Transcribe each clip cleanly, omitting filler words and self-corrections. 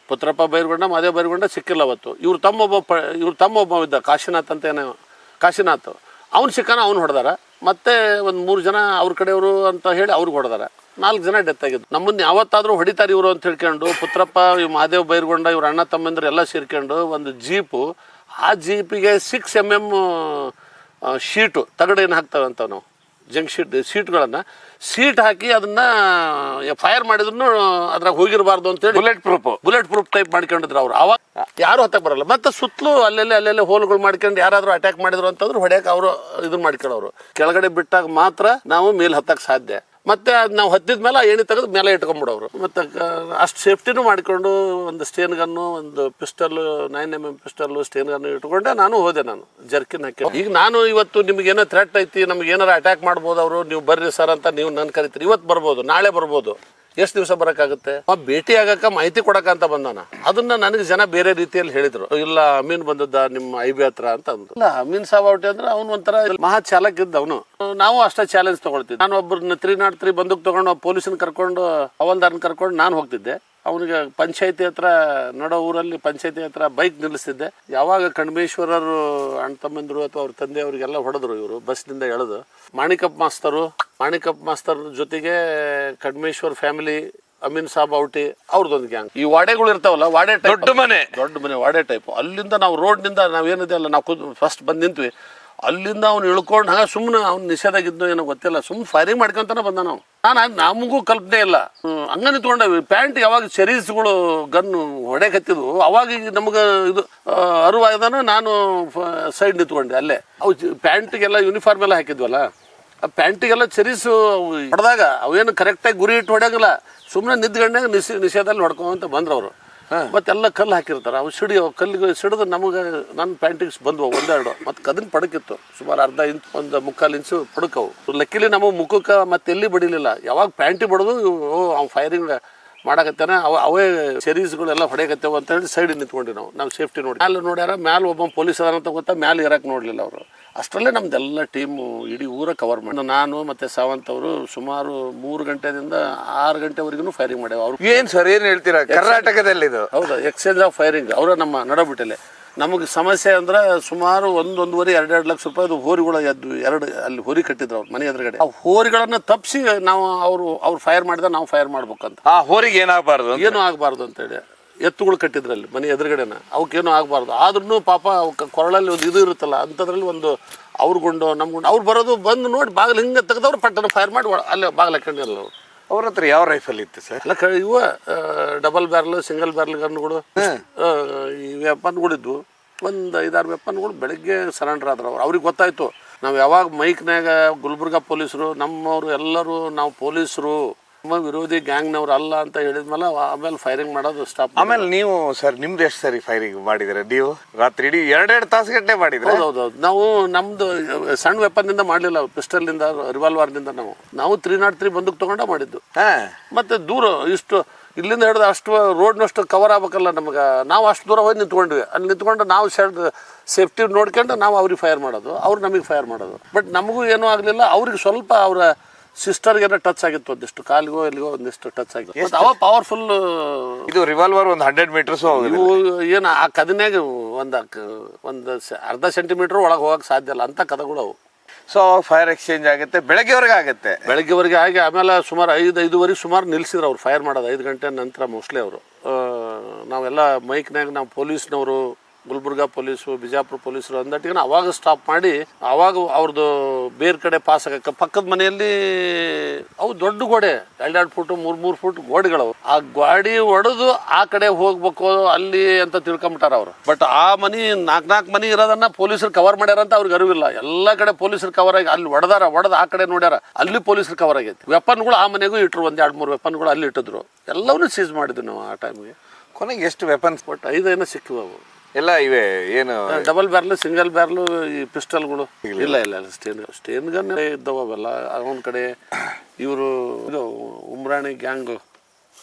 ಪುತ್ರಪ್ಪ ಬೈರ್ಗೊಂಡ ಮಾದೇವ್ ಬೈರ್ಗೊಂಡ ಸಿಕ್ಕಿಲ್ಲ ಅವತ್ತು. ಇವ್ರ ತಮ್ಮ ಒಬ್ಬ ಇದ್ದ ಕಾಶಿನಾಥ್ ಅಂತ ಏನೋ, ಕಾಶಿನಾಥ್ ಅವ್ನು ಸಿಕ್ಕಾನ, ಅವ್ನು ಹೊಡೆದಾರ. ಮತ್ತೆ ಒಂದು 3 ಜನ ಅವ್ರ ಕಡೆಯವರು ಅಂತ ಹೇಳಿ ಅವ್ರಿಗೆ ಹೊಡೆದಾರ. 4 ಜನ ಡೆತ್ ಆಗಿದ್ದು. ನಮ್ಮನ್ನ ಯಾವತ್ತಾದ್ರೂ ಹೊಡಿತಾರೆ ಇವರು ಅಂತ ಹೇಳ್ಕೊಂಡು ಪುತ್ರಪ್ಪ, ಮಾದೇವ್ ಬೈರ್ಗೊಂಡ, ಇವ್ರ ಅಣ್ಣ ತಮ್ಮಂದ್ರು ಎಲ್ಲ ಸೇರ್ಕೊಂಡು ಒಂದು ಜೀಪು, ಆ ಜೀಪಿಗೆ 6 mm ಶೀಟು ತಗಡೇನು ಹಾಕ್ತವೆ ಅಂತ ನಾವು ಜಂಕ್ ಸೀಟ್ಗಳನ್ನು ಸೀಟ್ ಹಾಕಿ ಅದನ್ನ ಫೈರ್ ಮಾಡಿದ್ರು ಅದ್ರಾಗ ಹೋಗಿರಬಾರ್ದು ಅಂತೇಳಿ ಬುಲೆಟ್ ಪ್ರೂಫ್ ಟೈಪ್ ಮಾಡ್ಕೊಂಡಿದ್ರು ಅವ್ರು. ಅವಾಗ ಯಾರು ಹತ್ತಕ್ಕೆ ಬರಲ್ಲ. ಮತ್ತೆ ಸುತ್ತಲೂ ಅಲ್ಲೆಲ್ಲೇ ಹೋಲ್ಗಳು ಮಾಡ್ಕೊಂಡು ಯಾರಾದ್ರೂ ಅಟ್ಯಾಕ್ ಮಾಡಿದ್ರು ಅಂತಂದ್ರೆ ಹೊಡ್ಯಕ್ಕೆ ಅವರು ಇದನ್ನ ಮಾಡ್ಕೊಳ್ಳೋರು. ಕೆಳಗಡೆ ಬಿಟ್ಟಾಗ ಮಾತ್ರ ನಾವು ಮೇಲೆ ಹತ್ತಕ್ಕೆ ಸಾಧ್ಯ. ಮತ್ತೆ ನಾವು ಹತ್ತಿದ ಮೇಲೆ ಏಣಿ ತೆಗೆದು ಮೇಲೆ ಇಟ್ಕೊಂಡ್ಬಿಡೋರು. ಮತ್ತೆ ಅಷ್ಟು ಸೇಫ್ಟಿನೂ ಮಾಡಿಕೊಂಡು ಒಂದು ಸ್ಟೇನ್ ಗನ್ನು, ಒಂದು pistol 9mm pistol, sten gun ಇಟ್ಕೊಂಡೆ ನಾನು ಹೋದೆ. ನಾನು ಜರ್ಕಿನ್ ಹಾಕಿ ಈಗ ನಾನು ಇವತ್ತು ನಿಮ್ಗೆ ಏನೋ ಥ್ರೆಟ್ ಐತಿ, ನಮ್ಗೆ ಏನಾರ ಅಟ್ಯಾಕ್ ಮಾಡ್ಬೋದು ಅವರು, ನೀವು ಬರ್ರಿ ಸರ್ ಅಂತ ನೀವು ನನ್ನ ಕರಿತೀರಿ. ಇವತ್ತು ಬರ್ಬೋದು, ನಾಳೆ ಬರ್ಬೋದು, ಎಷ್ಟು ದಿವಸ ಬರೋಕ್ಕಾಗುತ್ತೆ? ಭೇಟಿ ಆಗಕ್ಕೆ ಮಾಹಿತಿ ಕೊಡಕ್ಕಂತ ಬಂದಾನ. ಅದನ್ನ ನನಗೆ ಜನ ಬೇರೆ ರೀತಿಯಲ್ಲಿ ಹೇಳಿದ್ರು. ಇಲ್ಲ ಅಮೀನ್ ಬಂದದ್ದ ನಿಮ್ಮ IB ಹತ್ರ ಅಂತ ಅಂದ್ರು. ಇಲ್ಲ, ಅಮೀನ್ ಸಾಬಾವಟಿ ಅಂದ್ರೆ ಅವ್ನು ಒಂಥರ ಮಹಾ ಚಾಲಕ್ ಇದ್ದ ಅವನು. ನಾವು ಅಷ್ಟೇ ಚಾಲೆಂಜ್ ತಗೊಳ್ತಿದ್ದೆ. ನಾನು ಒಬ್ಬರನ್ನ 303 ಬಂದೂಕ್ ತಗೊಂಡು ಪೊಲೀಸನ್ ಕರ್ಕೊಂಡು ಹವಾಲ್ದಾರನ್ ಕರ್ಕೊಂಡು ನಾನು ಹೋಗ್ತಿದ್ದೆ. ಅವನಿಗೆ ಪಂಚಾಯತಿ ಹತ್ರ ನಡೋ ಊರಲ್ಲಿ ಪಂಚಾಯತಿ ಹತ್ರ ಬೈಕ್ ನಿಲ್ಲಿಸ್ತಿದ್ದೆ. ಯಾವಾಗ ಕಣ್ಮೇಶ್ವರರು ಅಣ್ಣ ತಮ್ಮಂದ್ರು ಅಥವಾ ಅವ್ರ ತಂದೆ ಅವರಿಗೆಲ್ಲ ಹೊಡೆದ್ರು ಇವರು ಬಸ್ನಿಂದ ಎಳೆದು. ಮಾಣಿಕಪ್ಪ ಮಾಸ್ತರ್ ಜೊತೆಗೆ ಕಣ್ಮೇಶ್ವರ್ ಫ್ಯಾಮಿಲಿ, ಅಮೀನ್ ಸಾಬ್ ಔಟಿ ಅವ್ರದ್ದೊಂದು ಗ್ಯಾಂಗ್. ಈ ವಾಡೆಗಳು ಇರ್ತಾವಲ್ಲ, ವಾಡೆ ಟೈಪ್, ದೊಡ್ಡ ಮನೆ ವಾಡೆ ಟೈಪ್. ಅಲ್ಲಿಂದ ನಾವು ರೋಡ್ನಿಂದ ನಾವೇನಿದೆ ಅಲ್ಲ, ನಾವು ಫಸ್ಟ್ ಬಂದು ನಿಂತ್ವಿ. ಅಲ್ಲಿಂದ ಅವ್ನು ಇಳ್ಕೊಂಡು ಹಂಗ ಸುಮ್ಮನೆ ಅವ್ನು ನಿಷೇಧಾಗಿದ್ದು ಏನೋ ಗೊತ್ತಿಲ್ಲ, ಸುಮ್ಮನೆ ಫೈರಿಂಗ್ ಮಾಡ್ಕೊಂತಾನೆ ಬಂದ. ನಾವು ನಮಗೂ ಕಲ್ಪನೆ ಇಲ್ಲ. ಹಂಗ ನಿಂತ್ಕೊಂಡವಿ. ಪ್ಯಾಂಟ್ ಯಾವಾಗ ಚೆರೀಸ್ಗಳು ಗನ್ನು ಹೊಡೆಕತ್ತಿದ್ವು ಅವಾಗ ನಮ್ಗೆ ಇದು ಅರಿವಾಗದಾನ. ನಾನು ಸೈಡ್ ನಿಂತ್ಕೊಂಡೆ ಅಲ್ಲೇ. ಅವು ಪ್ಯಾಂಟಿಗೆಲ್ಲ ಯೂನಿಫಾರ್ಮ್ ಎಲ್ಲ ಹಾಕಿದ್ವಲ್ಲ, ಆ ಪ್ಯಾಂಟಿಗೆಲ್ಲ ಚೆರೀಸು ಹೊಡೆದಾಗ ಅವೇನು ಕರೆಕ್ಟಾಗಿ ಗುರಿ ಇಟ್ಟು ಹೊಡೆಯಂಗಿಲ್ಲ. ಸುಮ್ಮನೆ ನಿಂತ್ಕೊಂಡಾಗ ನಿಷೇಧದಲ್ಲಿ ಹೊಡ್ಕೊಂತ ಬಂದ್ರವರು. ಮತ್ತೆಲ್ಲ ಕಲ್ಲು ಹಾಕಿರ್ತಾರೆ. ಅವು ಕಲ್ಲಿಗೆ ಸಿಡಿದು ನಮಗೆ ನನ್ನ ಪ್ಯಾಂಟಿಗೆ ಬಂದ್ವು 1-2. ಮತ್ತೆ ಕದನ್ ಪಡಕಿತ್ತು ಸುಮಾರು 1/2 ಇಂಚ್ 1/4 ಇಂಚು ಪಡಕವು. ಲಕ್ಕಿಲಿ ನಮಗೆ ಮುಖಕ್ಕೆ ಮತ್ತೆ ಎಲ್ಲಿ ಬಡಿಲಿಲ್ಲ. ಯಾವಾಗ ಪ್ಯಾಂಟಿ ಬಡದು ಅವ್ನು ಫೈರಿಂಗ್ ಮಾಡಕತ್ತೇನೆ, ಅವೇ ಚೆರೀಸ್ಗಳೆಲ್ಲ ಹೊಡೆಯಕತ್ತೇವೆ ಅಂತ ಹೇಳಿ ಸೈಡ್ ನಿಂತ್ಕೊಂಡ್ವಿ. ನಾವು ಸೇಫ್ಟಿ ನೋಡಿ ಮ್ಯಾಲೆ ನೋಡ್ಯಾರ. ಮ್ಯಾಲೆ ಒಬ್ಬ ಪೊಲೀಸ್ ಅದಾರಂತ ಗೊತ್ತಾ, ಮ್ಯಾಲೆ ಇರಕ್ಕೆ ನೋಡಲಿಲ್ಲ ಅವರು. ಅಷ್ಟರಲ್ಲೇ ನಮ್ದೆಲ್ಲ ಟೀಮು ಇಡೀ ಊರ ಕವರ್ ಮಾಡಿ ನಾನು ಮತ್ತೆ ಸಾವಂತ್ ಅವರು ಸುಮಾರು 3 ಗಂಟೆದಿಂದ 6 ಗಂಟೆವರೆಗೂ ಫೈರಿಂಗ್ ಮಾಡ್ಯಾವ. ಅವ್ರು ಏನ್ ಸರ್ ಏನ್ ಹೇಳ್ತೀರಾ? ಕರ್ನಾಟಕದಲ್ಲಿ ಇದು ಹೌದಾ ಎಕ್ಸ್ಚೇಂಜ್ ಆಫ್ ಫೈರಿಂಗ್. ಅವರ ನಮ್ಮ ನಡಬಿಟ್ಟಲೆ ನಮಗೆ ಸಮಸ್ಯೆ ಅಂದ್ರೆ ಸುಮಾರು 1-1.5-2 ಲಕ್ಷ ರೂಪಾಯಿ ಹೋರಿಗಳು ಎದ್ದು 2 ಅಲ್ಲಿ ಹೋರಿ ಕಟ್ಟಿದ್ರು ಅವ್ರ ಮನೆ ಎದುರುಗಡೆ. ಆ ಹೋರಿಗಳನ್ನ ತಪ್ಪಿಸಿ ನಾವು ಅವ್ರು ಫೈರ್ ಮಾಡಿದ ನಾವು ಫೈರ್ ಮಾಡ್ಬೇಕಂತ. ಆ ಹೋರಿಗೆ ಏನೂ ಆಗಬಾರ್ದು ಅಂತೇಳಿ ಎತ್ತುಗಳು ಕಟ್ಟಿದ್ರಲ್ಲಿ ಮನೆ ಎದುರುಗಡೆನ. ಅವಕ್ಕೇನು ಆಗಬಾರ್ದು. ಆದ್ರೂ ಪಾಪ ಅವಕ್ಕೆ ಕೊರಳಲ್ಲಿ ಒಂದು ಇದು ಇರುತ್ತಲ್ಲ, ಅಂಥದ್ರಲ್ಲಿ ಒಂದು ಅವ್ರ ಗುಂಡು ನಮ್ಮ ಗುಂಡು ಅವ್ರು ಬರೋದು ಬಂದು ನೋಡಿ ಬಾಗಿಲು ಹಿಂಗೆ ತೆಗೆದವ್ರು ಪಟ್ಟನ ಫೈರ್ ಮಾಡಿ ಅಲ್ಲೇ ಬಾಗಿಲು ಹಾಕೊಂಡಿಲ್ಲ. ಅವ್ರು ಅವ್ರ ಹತ್ರ ಯಾವ ರೈಫಲ್ ಇತ್ತು ಸರ್? ಎಲ್ಲ ಇವ ಡಬಲ್ ಬ್ಯಾರಲ್, ಸಿಂಗಲ್ ಬ್ಯಾರಲ್ ಗನ್ಗಳು, ಈ ವೆಪನ್ಗಳಿದ್ವು. ಒಂದು 5-6 ವೆಪನ್ಗಳು. ಬೆಳಗ್ಗೆ ಸರೆಂಡರ್ ಆದ್ರು ಅವ್ರು. ಅವ್ರಿಗೆ ಗೊತ್ತಾಯ್ತು ನಾವು ಯಾವಾಗ ಮೈಕ್ನಾಗ ಗುಲ್ಬರ್ಗಾ ಪೊಲೀಸರು ನಮ್ಮವರು ಎಲ್ಲರೂ ನಾವು ಪೊಲೀಸರು ನಮ್ಮ ವಿರೋಧಿ ಗ್ಯಾಂಗ್ನವ್ರು ಅಲ್ಲ ಅಂತ ಹೇಳಿದ್ಮೇಲೆ ಆಮೇಲೆ ಫೈರಿಂಗ್ ಮಾಡೋದು ಸ್ಟಾಪ್. ಆಮೇಲೆ ನೀವು ಸರ್ ನಿಮ್ದು ಎಷ್ಟು ಸರಿ ಫೈರಿಂಗ್ ಮಾಡಿದ್ರೆ? ನೀವು ರಾತ್ರಿ ಇಡೀ 2 ತಾಸು ಗಂಟೆ ಮಾಡಿದ್ರೆ? ಹೌದೌದು. ನಾವು ನಮ್ದು ಸಣ್ಣ ವೆಪನ್ನಿಂದ ಮಾಡಲಿಲ್ಲ, ಪಿಸ್ಟಲ್ನಿಂದ ರಿವಾಲ್ವರ್ನಿಂದ ನಾವು 303 ಬಂದೂಕ್ ತಗೊಂಡ ಮಾಡಿದ್ದು. ಮತ್ತೆ ದೂರ ಇಷ್ಟು ಇಲ್ಲಿಂದ ಹಿಡಿದು ಅಷ್ಟು ರೋಡ್ನಷ್ಟು ಕವರ್ ಆಗ್ಬೇಕಲ್ಲ ನಮ್ಗೆ. ನಾವು ಅಷ್ಟು ದೂರ ಹೋಗಿ ನಿಂತ್ಕೊಂಡ್ವಿ. ಅಲ್ಲಿ ನಿಂತ್ಕೊಂಡು ನಾವು ಸೇಫ್ಟಿ ನೋಡ್ಕೊಂಡು ನಾವು ಅವ್ರಿಗೆ ಫೈರ್ ಮಾಡೋದು, ಅವ್ರು ನಮಗೆ ಫೈರ್ ಮಾಡೋದು. ಬಟ್ ನಮಗೂ ಏನೂ ಆಗಲಿಲ್ಲ. ಅವ್ರಿಗೆ ಸ್ವಲ್ಪ ಅವರ ಸಿಸ್ಟರ್ಗೆ ಟಚ್ ಆಗಿತ್ತು, ಒಂದಿಷ್ಟು ಕಾಲಿಗೋ ಎಲ್ಲಿಗೋ ಒಂದಿಷ್ಟು ಟಚ್ ಆಗಿತ್ತು. ಅವ ಪವರ್ಫುಲ್. ಇದು ರಿವಾಲ್ವರ್ ಒಂದು 100 ಮೀಟರ್ಸ್ ಏನು ಆ ಕದನ್ಯಾಗ ಒಂದು ಅರ್ಧ ಸೆಂಟಿಮೀಟರ್ ಒಳಗೆ ಹೋಗಕ್ಕೆ ಸಾಧ್ಯ ಇಲ್ಲ ಅಂತ ಕದಗಳು ಅವು. ಸೊ ಫೈರ್ ಎಕ್ಸ್ಚೇಂಜ್ ಆಗುತ್ತೆ, ಬೆಳಗ್ಗೆವರೆಗೆ ಆಗುತ್ತೆ. ಬೆಳಗ್ಗೆವರೆಗೆ ಆಗಿ ಆಮೇಲೆ ಸುಮಾರು 5-5:30 ಸುಮಾರು ನಿಲ್ಸಿದ್ರು ಅವ್ರು ಫೈರ್ ಮಾಡೋದು. 5 ಗಂಟೆ ನಂತರ ಮೋಸ್ಟ್ಲಿ ಅವರು. ನಾವೆಲ್ಲ ಮೈಕ್ನಾಗ ನಾವು ಪೊಲೀಸ್ನವರು, ಗುಲ್ಬರ್ಗಾ ಪೊಲೀಸು, ಬಿಜಾಪುರ ಪೊಲೀಸರು ಅಂದಟ್ಟಿಗೆ ಅವಾಗ ಸ್ಟಾಪ್ ಮಾಡಿ ಅವಾಗ ಅವ್ರದ್ದು ಬೇರೆ ಕಡೆ ಪಾಸ್ ಆಗಕ್ಕೆ ಪಕ್ಕದ ಮನೆಯಲ್ಲಿ ಅವು ದೊಡ್ಡ ಗೋಡೆ 2-2 ಫುಟ್ 3-3 ಫುಟ್ ಗೋಡೆಗಳು. ಆ ಗಾಡಿ ಹೊಡೆದು ಆ ಕಡೆ ಹೋಗ್ಬೇಕು ಅಲ್ಲಿ ಅಂತ ತಿಳ್ಕೊಂಬಿಟ್ಟಾರ ಅವ್ರು. ಬಟ್ ಆ ಮನಿ 4 ಮನಿ ಇರೋದನ್ನ ಪೊಲೀಸರು ಕವರ್ ಮಾಡ್ಯಾರ ಅಂತ ಅವ್ರಿಗೆ ಅರಿವಿಲ್ಲ. ಎಲ್ಲ ಕಡೆ ಪೊಲೀಸರು ಕವರ್ ಆಗಿ ಅಲ್ಲಿ ಹೊಡೆದು ಆ ಕಡೆ ನೋಡ್ಯಾರ, ಅಲ್ಲಿ ಪೊಲೀಸರು ಕವರ್ ಆಗೈತಿ. ವೆಪನ್ಗಳು ಆ ಮನೆಗೂ ಇಟ್ಟರು, 1-2-3 ವೆಪನ್ಗಳು ಅಲ್ಲಿ ಇಟ್ಟಿದ್ರು. ಎಲ್ಲವನ್ನೂ ಸೀಸ್ ಮಾಡಿದ್ವಿ ನಾವು ಆ ಟೈಮ್ಗೆ. ಕೊನೆಗೆ ಎಷ್ಟು ವೆಪನ್ಸ್? ಬಟ್ 5 ಸಿಕ್ಕಿವು ಅವು ಎಲ್ಲ. ಇವೆ ಏನು ಡಬಲ್ ಬ್ಯಾರ್ಲು, ಸಿಂಗಲ್ ಬ್ಯಾರ್ಲು, ಈ ಪಿಸ್ಟಲ್ಗಳು ಇಲ್ಲ. ಸ್ಟೇನ್ ಗನ್ ಇದ್ದವ ಅವೆಲ್ಲ. ಅವನ ಕಡೆ ಇವರು ಇದು ಉಮ್ರಾಣಿ ಗ್ಯಾಂಗ್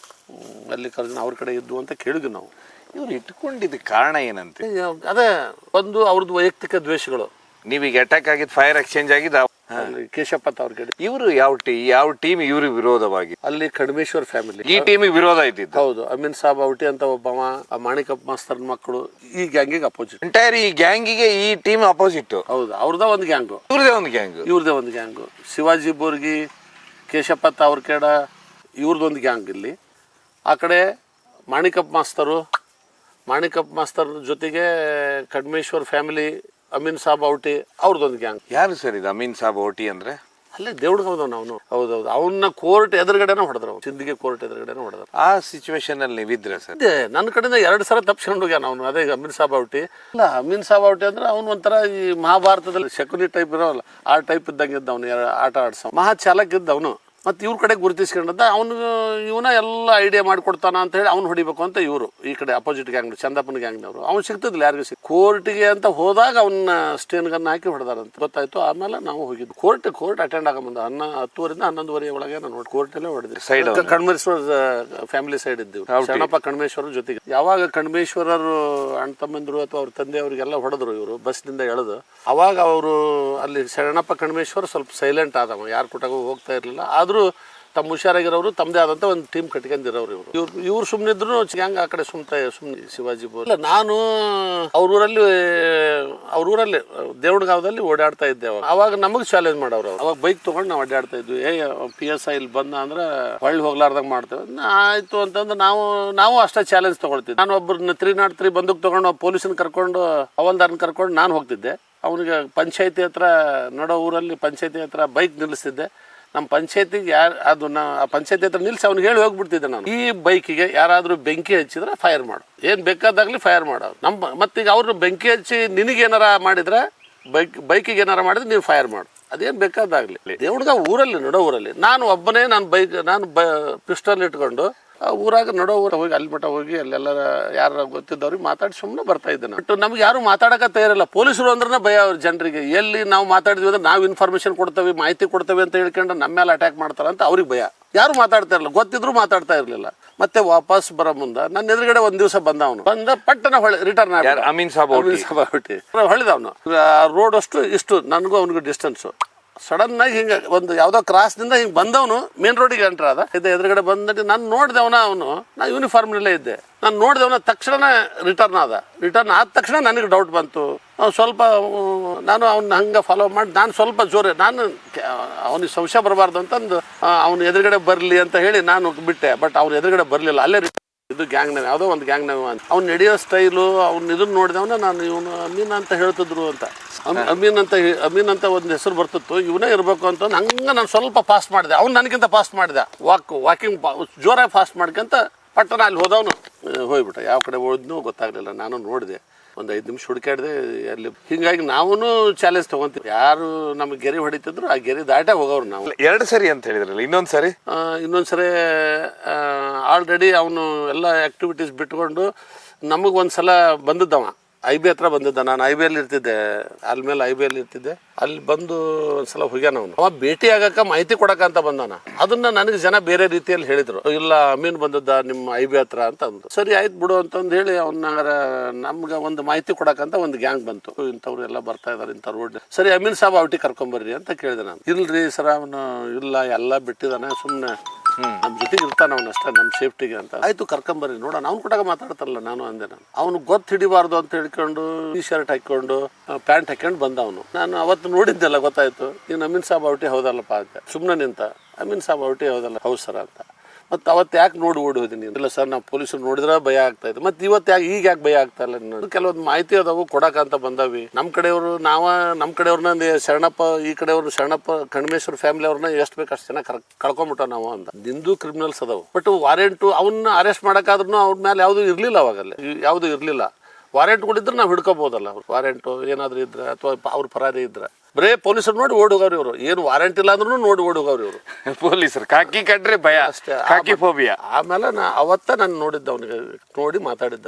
ಮಲ್ಲಿಕಾರ್ಜುನ ಅವ್ರ ಕಡೆ ಇದ್ದು ಅಂತ ಕೇಳಿದ್ವಿ ನಾವು. ಇವ್ರು ಇಟ್ಕೊಂಡಿದ್ದ ಕಾರಣ ಏನಂತೆ? ಅದೇ ಒಂದು ಅವ್ರದ್ದು ವೈಯಕ್ತಿಕ ದ್ವೇಷಗಳು. ನೀವೀಗ ಅಟ್ಯಾಕ್ ಆಗಿದ್ದು ಫೈರ್ ಎಕ್ಸ್ಚೇಂಜ್ ಆಗಿದ್ದು ಅಲ್ಲಿ ಕೇಶಪ್ಪತ್ ಅವ್ರ ಕಡೆ. ಇವರು ಯಾವ ಟೀಮ್ ಇವ್ರ ವಿರೋಧವಾಗಿ? ಅಲ್ಲಿ ಕಡಮೇಶ್ವರ್ ಫ್ಯಾಮಿಲಿ ಈ ಟೀಮಿಗೆ ವಿರೋಧ ಇದ್ದಿದ್ದು. ಹೌದು. ಅಮೀನ್ ಸಾಬ್ ಔಟಿ ಅಂತ ಒಬ್ಬವ, ಆ ಮಾಣಿಕಪ್ಪ ಮಾಸ್ತರ್ ಮಕ್ಕಳು, ಈ ಗ್ಯಾಂಗಿಗೆ ಅಪೋಸಿಟ್. ಎಂಟೈರ್ ಈ ಗ್ಯಾಂಗಿಗೆ ಈ ಟೀಮ್ ಅಪೋಸಿಟ್. ಹೌದು, ಅವ್ರದ ಒಂದು ಗ್ಯಾಂಗು, ಇವ್ರದೇ ಒಂದು ಗ್ಯಾಂಗ್. ಇವ್ರದೇ ಒಂದು ಗ್ಯಾಂಗು. ಶಿವಾಜಿ ಬೋರ್ಗಿ, ಕೇಶಪ್ಪತ್ ಅವ್ರ ಕೇಡ, ಇವ್ರದ್ದೊಂದು ಗ್ಯಾಂಗ್ ಇಲ್ಲಿ. ಆ ಕಡೆ ಮಾಣಿಕಪ್ಪ ಮಾಸ್ತರ್ ಜೊತೆಗೆ ಕಡ್ಮೇಶ್ವರ್ ಫ್ಯಾಮಿಲಿ, ಅಮೀನ್ ಸಾಬ್ ಔಟಿ, ಅವ್ರದ್ದೊಂದು ಗ್ಯಾಂಗ್. ಯಾರು ಸರ್ ಇದು ಅಮೀನ್ ಸಾಬ್ ಔಟಿ ಅಂದ್ರೆ? ಅಲ್ಲೇ ದೇವ್ಡ್ಗೌದವ್ನು ಅವನು. ಹೌದೌದು, ಅವನ್ನ ಕೋರ್ಟ್ ಎದುರುಗಡೆನ ಹೊಡೆದ್ರು, ಸಿಂಧಿಗೆ ಕೋರ್ಟ್ ಎದುರುಗಡೆನ ಹೊಡೆದ್ರು. ಆ ಸಿಚುವೇಶನ್ ಅಲ್ಲಿ ನೀವಿದ್ರೆ ಸರ್? ನನ್ನ ಕಡೆಯಿಂದ 2 ಸಲ ತಪ್ಸ್ಕೊಂಡು ಹೋಗ್ಯಾನ ಅವನು. ಅದೇ ಅಮೀನ್ ಸಾಬ್ ಔಟಿ. ಅಲ್ಲ, ಅಮೀನ್ ಸಾಬ್ ಔಟಿ ಅಂದ್ರೆ ಅವನು ಒಂಥರ ಈ ಮಹಾಭಾರತದಲ್ಲಿ ಶಕುನಿ ಟೈಪ್ ಇರೋಲ್ಲ, ಆ ಟೈಪ್ ಇದ್ದಂಗೆ ಇದ್ದ ಅವನು. ಆಟ ಆಡ್ಸ ಮಹಾ ಚಾಲಕ್ ಇದ್ದ ಅವನು. ಮತ್ತೆ ಇವ್ರ ಕಡೆ ಗುರುತಿಸ್ಕೊಂಡಂತ ಅವನು, ಇವನ ಎಲ್ಲ ಐಡಿಯಾ ಮಾಡಿಕೊಡ್ತಾನ ಅಂತ ಹೇಳಿ ಅವ್ನು ಹೊಡಿಬೇಕು ಅಂತ ಇವರು ಈ ಕಡೆ ಅಪೋಸಿಟ್ ಗ್ಯಾಂಗ್, ಚಂದಪ್ಪನ ಗ್ಯಾಂಗ್ನವರು. ಅವ್ನು ಸಿಗ್ತಿದ್ದಿಲ್ಲ ಯಾರಿಗೂ. ಕೋರ್ಟಿಗೆ ಅಂತ ಹೋದಾಗ ಅವನ್ನ ಸ್ಟೇನ್ ಗನ್ ಹಾಕಿ ಹೊಡೆದಾರಂತ ಗೊತ್ತಾಯ್ತು. ಆಮೇಲೆ ನಾವು ಹೋಗಿದ್ದು ಕೋರ್ಟ್ ಅಟೆಂಡ್ ಆಗಂದ 10:30 11:30 ಒಳಗೆ ನಾನು ಕೋರ್ಟಲ್ಲೇ ಹೊಡೆದ್ವಿ. ಕಣ್ಮೇಶ್ವರ ಫ್ಯಾಮಿಲಿ ಸೈಡ್ ಇದ್ದೀವಿ, ಶರಣಪ್ಪ ಕಣ್ಮೇಶ್ವರ ಜೊತೆಗೆ. ಯಾವಾಗ ಕಣ್ಮೇಶ್ವರರು ಅಣ್ಣ ತಮ್ಮಂದ್ರು ಅಥವಾ ಅವ್ರ ತಂದೆ ಅವರಿಗೆಲ್ಲ ಹೊಡೆದ್ರು ಇವರು ಬಸ್ನಿಂದ ಎಳೆದು, ಅವಾಗ ಅವರು ಅಲ್ಲಿ ಶರಣಪ್ಪ ಕಣ್ಮೇಶ್ವರ ಸ್ವಲ್ಪ ಸೈಲೆಂಟ್ ಆದವ, ಯಾರು ಕೂಟಾಗ ಹೋಗ್ತಾ ಇರ್ಲಿಲ್ಲ. ಆದ್ರೂ ತಮ್ಮ ಹುಷಾರಾಗಿರೋರು ತಮ್ಮದೇ ಆದಂತ ಒಂದು ಟೀಮ್ ಕಟ್ಕೊಂಡಿರೋರು ಇವ್ರು ಸುಮ್ಮನಿದ್ರು ಗ್ಯಾಂಗ್ ಆ ಕಡೆ ಸುಮ್ಮನೆ ಶಿವಾಜಿ ಬೋರ್. ಇಲ್ಲ, ನಾನು ಅವ್ರ ಊರಲ್ಲಿ ದೇವಡ್ಗಾವದಲ್ಲಿ ಓಡಾಡ್ತಾ ಇದ್ದೆ. ಅವಾಗ ನಮಗೆ ಚಾಲೆಂಜ್ ಮಾಡೋರು. ಅವಾಗ ಬೈಕ್ ತಗೊಂಡು ನಾವು ಅಡ್ಡಾಡ್ತಾ ಇದ್ವಿ. PSI ಇಲ್ಲಿ ಬಂದ ಅಂದ್ರೆ ಹೊಳ್ಳಿ ಹೋಗ್ಲಾರ್ದಾಗ ಮಾಡ್ತೇವೆ. ಆಯ್ತು ಅಂತಂದ್ರೆ ನಾವು ಅಷ್ಟೇ ಚಾಲೆಂಜ್ ತಗೊಳ್ತಿದ್ದೆ. ನಾನು ಒಬ್ಬರನ್ನ 303 ಬಂದೂಕ್ ತಗೊಂಡು ಪೊಲೀಸನ್ ಕರ್ಕೊಂಡು ಹವಲ್ದಾರನ್ ಕರ್ಕೊಂಡು ನಾನು ಹೋಗ್ತಿದ್ದೆ. ಅವನಿಗೆ ಪಂಚಾಯತಿ ಹತ್ರ ನಡೋ ಊರಲ್ಲಿ ಪಂಚಾಯತಿ ಹತ್ರ ಬೈಕ್ ನಿಲ್ಲಿಸ್ತಿದ್ದೆ. ನಮ್ಮ ಪಂಚಾಯತಿಗೆ ಆ ಪಂಚಾಯತಿ ಹತ್ರ ನಿಲ್ಸಿ ಅವ್ನಿಗೆ ಹೇಳಿ ಹೋಗ್ಬಿಡ್ತಿದ್ದೆ ನಾನು, ಈ ಬೈಕಿಗೆ ಯಾರಾದ್ರೂ ಬೆಂಕಿ ಹಚ್ಚಿದ್ರೆ ಫೈರ್ ಮಾಡು, ಏನ್ ಬೇಕಾದಾಗ್ಲಿ ಫೈರ್ ಮಾಡೋದು. ಮತ್ತೀಗ ಅವ್ರು ಬೆಂಕಿ ಹಚ್ಚಿ ನಿನಗೇನಾರ ಮಾಡಿದ್ರೆ ಬೈಕಿಗೆ ಏನಾರ ಮಾಡಿದ್ರೆ ನೀವು ಫೈರ್ ಮಾಡು, ಅದೇನ್ ಬೇಕಾದಾಗ್ಲಿ. ದೇವ್ಡ್ಗ ಊರಲ್ಲಿ ನಡೋ ಊರಲ್ಲಿ ನಾನು ಒಬ್ಬನೇ ನಾನು ಪಿಸ್ಟಲ್ ಇಟ್ಕೊಂಡು ಊರಾಗ ನಡೋ ಊರ ಹೋಗಿ ಅಲ್ಲಿ ಮಠ ಹೋಗಿ ಅಲ್ಲೆಲ್ಲ ಯಾರು ಗೊತ್ತಿದ್ದವ್ರಿಗೆ ಮಾತಾಡಿ ಸುಮ್ಮನೆ ಬರ್ತಾ ಇದ್ದೆ ನಾನು. ಬಟ್ ನಮ್ಗೆ ಯಾರು ಮಾತಾಡಕ ತಯಾರಿಲ್ಲ. ಪೊಲೀಸರು ಅಂದ್ರೆ ಭಯ ಅವ್ರ ಜನರಿಗೆ. ಎಲ್ಲಿ ನಾವು ಮಾತಾಡಿದ್ವಿ ಅಂದ್ರೆ ನಾವು ಇನ್ಫಾರ್ಮೇಶನ್ ಕೊಡ್ತೇವೆ, ಮಾಹಿತಿ ಕೊಡ್ತೇವೆ ಅಂತ ಹೇಳ್ಕೊಂಡು ನಮ್ಮ ಮೇಲೆ ಅಟ್ಯಾಕ್ ಮಾಡ್ತಾರ ಅಂತ ಅವ್ರಿಗೆ ಭಯ. ಯಾರು ಮಾತಾಡ್ತಾ ಇರಲಿಲ್ಲ, ಗೊತ್ತಿದ್ರು ಮಾತಾಡ್ತಾ ಇರ್ಲಿಲ್ಲ. ಮತ್ತೆ ವಾಪಸ್ ಬರೋ ಮುಂದ ನನ್ನ ಎದುರುಗಡೆ ಒಂದ್ ದಿವಸ ಬಂದ ಪಟ್ಟನ ರಿಟರ್ನ್ ಅಮೀನ್ ಸಾಬ್ ಹೊಟ್ಟಿ ಹೊಳಿದವನು. ರೋಡ್ ಅಷ್ಟು ಇಷ್ಟು ನನಗೂ ಅವನಿಗೂ ಡಿಸ್ಟೆನ್ಸ್. ಸಡನ್ ಆಗಿ ಹಿಂಗ ಒಂದು ಯಾವ್ದೋ ಕ್ರಾಸ್ ನಿಂದ ಹಿಂಗ್ ಬಂದವನು ಮೇನ್ ರೋಡಿಗೆ ಎಂಟರ್ ಆದ. ಎದುರುಗಡೆ ಬಂದ ನಾನು ನೋಡ್ದವನ, ನಾ ಯೂನಿಫಾರ್ಮ್ ನಲ್ಲೇ ಇದ್ದೆ. ನಾನು ನೋಡ್ದವನ ತಕ್ಷಣ ರಿಟರ್ನ್ ಆದ ತಕ್ಷಣ ನನಗೆ ಡೌಟ್ ಬಂತು. ಸ್ವಲ್ಪ ನಾನು ಅವ್ನ ಹಂಗ ಫಾಲೋ ಮಾಡಿ ನಾನು ಸ್ವಲ್ಪ ಜೋರೆ, ನಾನು ಅವನಿಗೆ ಸಂಶಯ ಬರಬಾರ್ದು ಅಂತಂದು ಅವ್ನ ಎದುರುಗಡೆ ಬರ್ಲಿ ಅಂತ ಹೇಳಿ ನಾನು ಬಿಟ್ಟೆ. ಬಟ್ ಅವ್ನ ಎದುರುಗಡೆ ಬರ್ಲಿಲ್ಲ. ಅಲ್ಲೇ ಇದು ಗ್ಯಾಂಗ್ ನಾವ್ ಯಾವುದೋ ಒಂದು ಗ್ಯಾಂಗ್ ನಾವ್ ಅವ್ನು ನಡೆಯೋ ಸ್ಟೈಲು ಇದನ್ನ ನೋಡಿದವನ ನಾನು ಇವನು ಅಮೀನ್ ಅಂತ ಹೇಳ್ತಿದ್ರು ಅಂತ. ಅಮೀನ್ ಅಂತ ಒಂದು ಹೆಸರು ಬರ್ತಿತ್ತು, ಇವನೇ ಇರಬೇಕು ಅಂತ ಹಂಗ ನಾನು ಸ್ವಲ್ಪ ಫಾಸ್ಟ್ ಮಾಡಿದೆ. ಅವ್ನು ನನಗಿಂತ ಫಾಸ್ಟ್ ಮಾಡಿದೆ. ವಾಕಿಂಗ್ ಜೋರಾಗಿ ಫಾಸ್ಟ್ ಮಾಡ್ಕೊಂತ ಪಟ್ಟಣ ಅಲ್ಲಿ ಹೋದವನು ಹೋಗ್ಬಿಟ್ಟ. ಯಾವ ಕಡೆ ಹೋದ್ನೂ ಗೊತ್ತಾಗ್ಲಿಲ್ಲ. ನಾನು ನೋಡಿದೆ, ಒಂದು 5 ನಿಮಿಷ ಹುಡುಕಾಡಿದೆ ಅಲ್ಲಿ. ಹಿಂಗಾಗಿ ನಾವು ಚಾಲೆಂಜ್ ತಗೊಂತೀವಿ. ಯಾರು ನಮ್ಗೆ ಗೆರೆ ಹೊಡಿತಿದ್ರು ಆ ಗೆರೆ ದಾಟೇ ಹೋಗೋರು ನಾವು. 2 ಸರಿ ಅಂತ ಹೇಳಿದ್ರಲ್ಲ, ಇನ್ನೊಂದ್ಸರಿ ಆಲ್ರೆಡಿ ಅವನು ಎಲ್ಲ ಆಕ್ಟಿವಿಟೀಸ್ ಬಿಟ್ಕೊಂಡು ನಮಗೊಂದ್ಸಲ ಬಂದಿದ್ದವ IB ಹತ್ರ ಬಂದಿದ್ದ. ನಾನು IBಯಲ್ಲಿ ಇರ್ತಿದ್ದೆ, ಅಲ್ಲಿ ಇರ್ತಿದ್ದೆ. ಅಲ್ಲಿ ಬಂದು ಒಂದ್ಸಲ ಹೋಗ್ಯಾನ ಅವನು. ಅವ ಭೇಟಿ ಆಗಕ್ಕ ಮಾಹಿತಿ ಕೊಡಕ ಅಂತ ಬಂದವನ. ಅದನ್ನ ನನಗೆ ಜನ ಬೇರೆ ರೀತಿಯಲ್ಲಿ ಹೇಳಿದ್ರು, ಇಲ್ಲ ಅಮೀನ್ ಬಂದದ್ದ ನಿಮ್ಮ IB ಹತ್ರ ಅಂತ ಅಂದ್ರು. ಸರಿ ಆಯ್ತು ಬಿಡು ಅಂತಂದು ಹೇಳಿ ಅವ್ನ ನಮ್ಗೆ ಒಂದು ಮಾಹಿತಿ ಕೊಡಕಂತ ಒಂದು ಗ್ಯಾಂಗ್ ಬಂತು. ಇಂಥವ್ರು ಎಲ್ಲ ಬರ್ತಾ ಇದಾರೆ ಇಂಥ ರೋಡ್. ಸರಿ ಅಮೀನ್ ಸಾಬ್ ಔಟಿ ಕರ್ಕೊಂಬರ್ರಿ ಅಂತ ಕೇಳಿದೆ ನಾನು. ಇಲ್ರಿ ಸರ್ ಅವನು ಇಲ್ಲ ಎಲ್ಲ ಬಿಟ್ಟಿದಾನೆ, ಸುಮ್ನೆ ನಮ್ ಜೊತೆಗೆ ಇರ್ತಾನ ಅವನು ಅಷ್ಟೇ ನಮ್ಮ ಸೇಫ್ಟಿಗೆ ಅಂತ. ಆಯ್ತು ಕರ್ಕೊಂಬರ್ರಿ ನೋಡೋಣ. ಅವ್ನು ಕೊಟ್ಟಾಗ ಮಾತಾಡ್ತಾರಲ್ಲ ನಾನು ಅಂದೆ. ನಾನು ಅವ್ನು ಹಿಡಿಬಾರ್ದು ಅಂತ ಹೇಳ್ಕೊಂಡು T-ಶರ್ಟ್ ಹಾಕೊಂಡು ಪ್ಯಾಂಟ್ ಹಾಕೊಂಡು ಬಂದ ಅವನು. ನಾನು ಅವತ್ತು ನೋಡಿದ್ದೆಲ್ಲ ಗೊತ್ತಾಯ್ತು, ನೀನು ಅಮೀನ್ ಸಾಬ್ ಔಟಿ ಹೌದಲ್ಲಪ್ಪ ಅಂತ. ಸುಮ್ಮನೆ ನಿಂತ ಅಮೀನ್ ಸಾಬ್ ಔಟಿ ಹೌದಲ್ಲ, ಹೌದು ಸರ್ ಅಂತ. ಮತ್ತೆ ಅವತ್ತು ಯಾಕೆ ಓಡಿ ಹೋದಿ ನೀನು? ಇಲ್ಲ ಸರ್ ನಾವು ಪೊಲೀಸರು ನೋಡಿದ್ರೆ ಭಯ ಆಗ್ತಾ ಇತ್ತು. ಮತ್ತೆ ಇವತ್ತು ಈಗ ಯಾಕೆ ಭಯ ಆಗ್ತಾ ಇಲ್ಲ? ಕೆಲವೊಂದು ಮಾಹಿತಿ ಅದಾವು ಕೊಡಕಂತ ಬಂದವಿ. ನಮ್ಮ ಕಡೆಯವ್ರನ್ನ ಶರಣಪ್ಪ, ಈ ಕಡೆಯವ್ರು ಶರಣಪ್ಪ ಕಣ್ಮೇಶ್ವರ ಫ್ಯಾಮಿಲಿ ಅವ್ರನ್ನ ಎಷ್ಟು ಬೇಕು ಅಷ್ಟು ಜನ ಕಳ್ಕೊಂಬಿಟ್ಟ ನಾವು ಅಂತ. ನಿಂದು ಕ್ರಿಮಿನಲ್ಸ್ ಅದಾವು. ಬಟ್ ವಾರೆಂಟು ಅವನ್ನ ಅರೆಸ್ಟ್ ಮಾಡಕ್ಕಾದ್ರೂ ಅವ್ರ ಮೇಲೆ ಯಾವ್ದು ಇರ್ಲಿಲ್ಲ. ಅವಾಗಲ್ಲ ಯಾವ್ದು ಇರ್ಲಿಲ್ಲ. ವಾರೆಂಟ್ ಕೊಟ್ಟಿದ್ರೆ ನಾವು ಹಿಡ್ಕೋಬಹುದಲ್ಲ. ವಾರೆಂಟು ಏನಾದ್ರು ಇದ್ರೆ ಅಥವಾ ಅವ್ರ ಪರಾರಿ ಇದ್ರೆ ಬರೇ ಪೊಲೀಸರು ನೋಡಿ ಓಡಿ ಹೋಗವ್ರಿ ಇವರು. ಏನು ವಾರೆಂಟ್ ಇಲ್ಲ ಅಂದ್ರೂ ನೋಡಿ ಓಡಿ ಹೋಗವ್ರಿ ಇವರು. ಪೊಲೀಸರು ಕಾಕಿ ಕಡ್ರೆ ಭಯ ಅಷ್ಟೇ, ಕಾಕಿ ಫೋಬಿಯಾ. ಆಮೇಲೆ ಅವತ್ತ ನಾನು ನೋಡಿದ್ದ, ಅವನಿಗೆ ನೋಡಿ ಮಾತಾಡಿದ್ದ.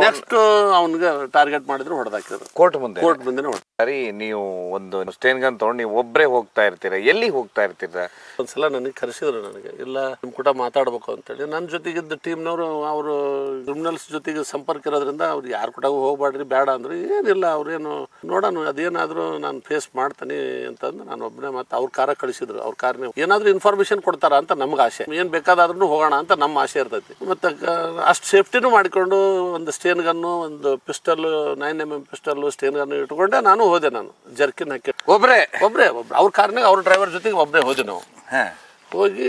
ನೆಕ್ಸ್ಟ್ ಅವನಿಗೆ ಟಾರ್ಗೆಟ್ ಮಾಡಿದ್ರು ಹೊಡೆದಾಕಿದ್ರು. ಕೋರ್ಟ್ ಮುಂದೆ ಹೊಡೆದ ಸರಿ, ನೀವು ಒಂದು ಸ್ಟೇನ್ ಗನ್ ತಗೊಂಡು ನೀವು ಒಬ್ಬರೇ ಹೋಗ್ತಾ ಇರ್ತೀರಾ, ಎಲ್ಲಿ ಹೋಗ್ತಾ ಇರ್ತೀರಾ? ಒಂದ್ಸಲ ನನಗೆ ಕರೆಸಿದ್ರು, ನನಗೆ ಇಲ್ಲ ನಿಮ್ಮ ಕೂಡ ಮಾತಾಡ್ಬೇಕು ಅಂತೇಳಿ. ನನ್ನ ಜೊತೆಗಿದ್ದ ಟೀಮ್ನವರು ಅವರು ಕ್ರಿಮಿನಲ್ಸ್ ಜೊತೆಗೆ ಸಂಪರ್ಕ ಇರೋದ್ರಿಂದ ಅವ್ರು ಯಾರು ಕೂಡ ಹೋಗ್ಬಾಡ್ರಿ ಬೇಡ ಅಂದ್ರೆ ಏನಿಲ್ಲ, ಅವ್ರೇನು ನೋಡೋಣ ಅದೇನಾದರೂ ನಾನು ಫೇಸ್ ಮಾಡ್ತೀನಿ ಅಂತಂದು ನಾನು ಒಬ್ಬನೇ ಮತ್ತೆ ಅವ್ರ ಕಾರ ಕಳಿಸಿದ್ರು. ಅವ್ರ ಕಾರ್ನ ಏನಾದರೂ ಇನ್ಫಾರ್ಮೇಶನ್ ಕೊಡ್ತಾರ ಅಂತ ನಮ್ಗೆ ಆಸೆ, ಏನು ಬೇಕಾದ್ರೂ ಹೋಗೋಣ ಅಂತ ನಮ್ಮ ಆಸೆ ಇರ್ತೈತಿ. ಮತ್ತೆ ಅಷ್ಟು ಸೇಫ್ಟಿನೂ ಮಾಡಿಕೊಂಡು ಒಂದು ಸ್ಟೇನ್ ಗನ್ನು, ಒಂದು pistol 9mm pistol sten gun ಇಟ್ಕೊಂಡೆ ನಾನು ಹೋದೆ. ನಾನು ಜರ್ಕಿನ್ ಹಾಕಿ ಒಬ್ಬರೇ ಅವ್ರ ಕಾರ್ನಾಗ ಅವ್ರ ಡ್ರೈವರ್ ಜೊತೆಗೆ ಒಬ್ಬರೇ ಹೋದೆ. ನಾವು ಹೋಗಿ